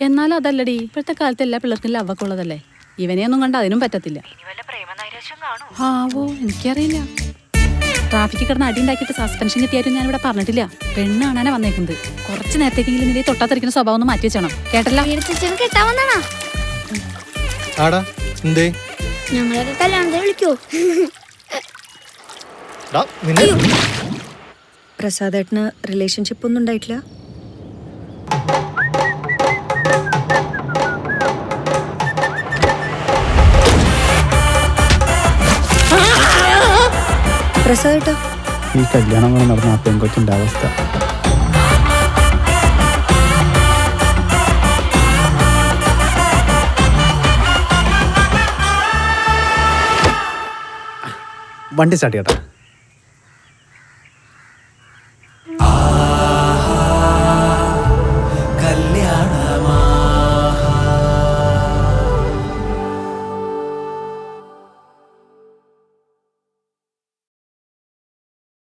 എന്നാലും അതല്ലടി, ഇപ്പോഴത്തെ കാലത്ത് എല്ലാ പിള്ളേർക്കും ലവൊക്കെ ഉള്ളതല്ലേ. ഇവനെയൊന്നും കണ്ട അതിനും പറ്റത്തില്ല. ആവോ എനിക്കറിയില്ല. ട്രാഫിക്കിൽ കിടന്ന് അടി ഉണ്ടാക്കിയിട്ട് സസ്പെൻഷൻ കിട്ടിയാലും ഞാനിവിടെ പറഞ്ഞിട്ടില്ല. പെണ്ണ് കാണാനാ വന്നേക്കുന്നത്. കുറച്ച് നേരത്തേക്കെങ്കിലും നിന്റെ തൊട്ടാത്തിരിക്കുന്ന സ്വഭാവം ഒന്ന് മാറ്റി വെച്ചണം, കേട്ടല്ലോ. ഞങ്ങളൊക്കെ കല്യാണത്തിന് വിളിക്കോ? പ്രസാദേട്ടന് റിലേഷൻഷിപ്പ് ഒന്നും ഉണ്ടായിട്ടില്ല? പ്രസാദേട്ടാ, ഈ കല്യാണം കൊണ്ട് നടന്ന ആ പെൺകൊച്ചിന്റെ അവസ്ഥ. വണ്ടി സ്റ്റാർട്ട് ചെയ്യട്ടെ.